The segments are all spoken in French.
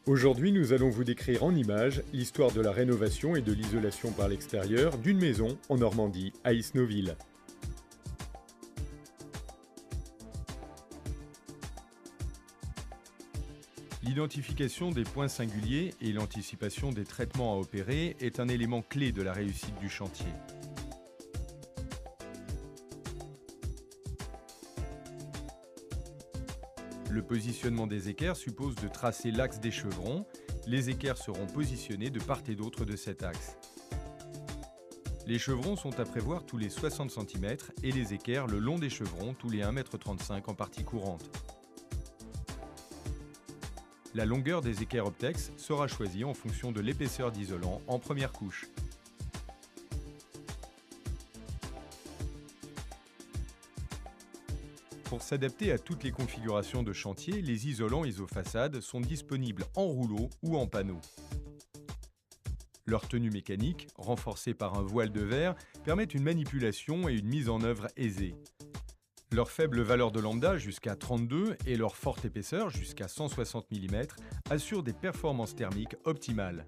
Aujourd'hui, nous allons vous décrire en images l'histoire de la rénovation et de l'isolation par l'extérieur d'une maison en Normandie, à Isnoville. L'identification des points singuliers et l'anticipation des traitements à opérer est un élément clé de la réussite du chantier. Le positionnement des équerres suppose de tracer l'axe des chevrons. Les équerres seront positionnés de part et d'autre de cet axe. Les chevrons sont à prévoir tous les 60 cm et les équerres le long des chevrons tous les 1,35 m en partie courante. La longueur des équerres Optex sera choisie en fonction de l'épaisseur d'isolant en première couche. Pour s'adapter à toutes les configurations de chantier, les isolants isofaçades sont disponibles en rouleau ou en panneau. Leur tenue mécanique, renforcée par un voile de verre, permet une manipulation et une mise en œuvre aisée. Leur faible valeur de lambda, jusqu'à 32, et leur forte épaisseur, jusqu'à 160 mm, assurent des performances thermiques optimales.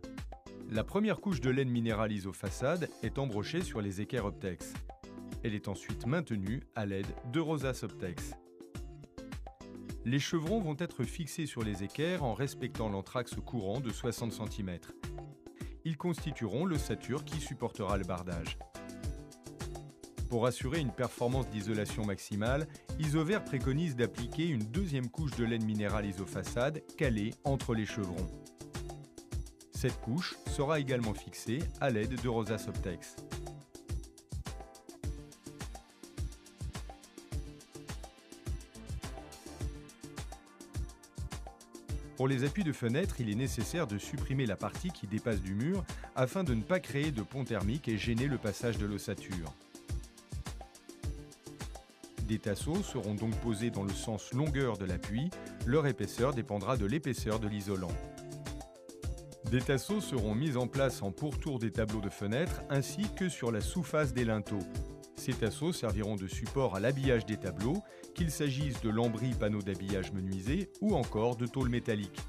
La première couche de laine minérale isofaçade est embrochée sur les équerres Optex. Elle est ensuite maintenue à l'aide de Rosas Optex. Les chevrons vont être fixés sur les équerres en respectant l'anthrax courant de 60 cm. Ils constitueront l'ossature qui supportera le bardage. Pour assurer une performance d'isolation maximale, Isover préconise d'appliquer une deuxième couche de laine minérale isofaçade calée entre les chevrons. Cette couche sera également fixée à l'aide de Rosas Optex. Pour les appuis de fenêtre, il est nécessaire de supprimer la partie qui dépasse du mur afin de ne pas créer de pont thermique et gêner le passage de l'ossature. Des tasseaux seront donc posés dans le sens longueur de l'appui. Leur épaisseur dépendra de l'épaisseur de l'isolant. Des tasseaux seront mis en place en pourtour des tableaux de fenêtre ainsi que sur la sous-face des linteaux. Ces tasseaux serviront de support à l'habillage des tableaux, qu'il s'agisse de lambris panneaux d'habillage menuisés ou encore de tôle métallique.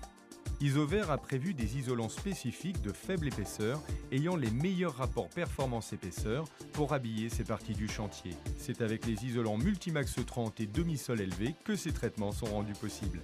Isover a prévu des isolants spécifiques de faible épaisseur ayant les meilleurs rapports performance-épaisseur pour habiller ces parties du chantier. C'est avec les isolants Multimax 30 et demi-sol élevé que ces traitements sont rendus possibles.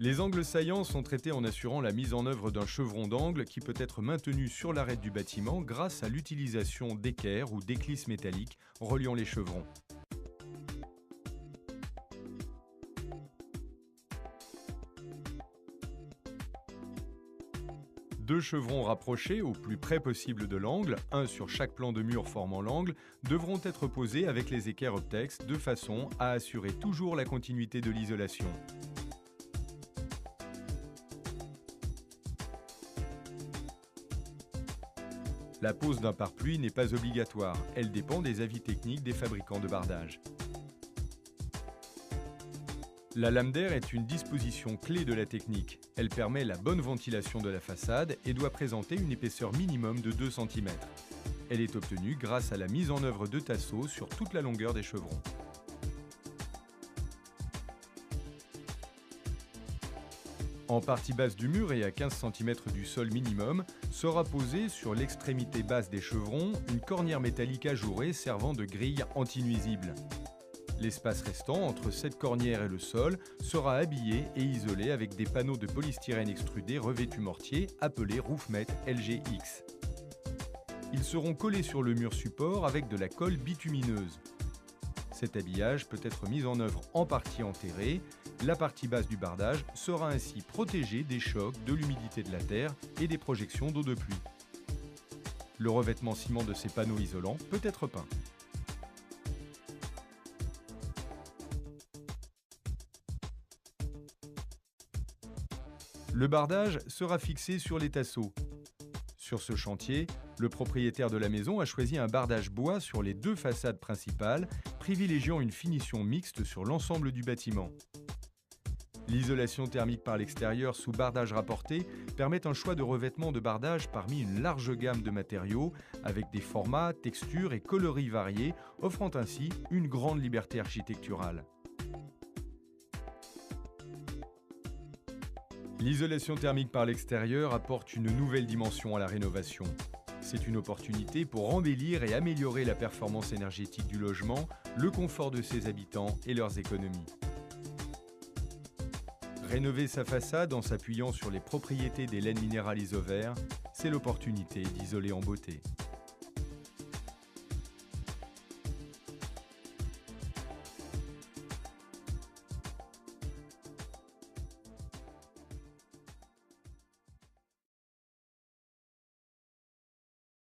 Les angles saillants sont traités en assurant la mise en œuvre d'un chevron d'angle qui peut être maintenu sur l'arête du bâtiment grâce à l'utilisation d'équerres ou d'éclisses métalliques reliant les chevrons. Deux chevrons rapprochés au plus près possible de l'angle, un sur chaque plan de mur formant l'angle, devront être posés avec les équerres Optex de façon à assurer toujours la continuité de l'isolation. La pose d'un pare-pluie n'est pas obligatoire, elle dépend des avis techniques des fabricants de bardage. La lame d'air est une disposition clé de la technique. Elle permet la bonne ventilation de la façade et doit présenter une épaisseur minimum de 2 cm. Elle est obtenue grâce à la mise en œuvre de tasseaux sur toute la longueur des chevrons. En partie basse du mur et à 15 cm du sol minimum, sera posée sur l'extrémité basse des chevrons une cornière métallique ajourée servant de grille anti-nuisible. L'espace restant entre cette cornière et le sol sera habillé et isolé avec des panneaux de polystyrène extrudé revêtus mortier appelés Roofmet LGX. Ils seront collés sur le mur support avec de la colle bitumineuse. Cet habillage peut être mis en œuvre en partie enterrée. La partie basse du bardage sera ainsi protégée des chocs, de l'humidité de la terre et des projections d'eau de pluie. Le revêtement ciment de ces panneaux isolants peut être peint. Le bardage sera fixé sur les tasseaux. Sur ce chantier, le propriétaire de la maison a choisi un bardage bois sur les deux façades principales, privilégiant une finition mixte sur l'ensemble du bâtiment. L'isolation thermique par l'extérieur sous bardage rapporté permet un choix de revêtement de bardage parmi une large gamme de matériaux avec des formats, textures et coloris variés, offrant ainsi une grande liberté architecturale. L'isolation thermique par l'extérieur apporte une nouvelle dimension à la rénovation. C'est une opportunité pour embellir et améliorer la performance énergétique du logement, le confort de ses habitants et leurs économies. Rénover sa façade en s'appuyant sur les propriétés des laines minérales Isover, c'est l'opportunité d'isoler en beauté.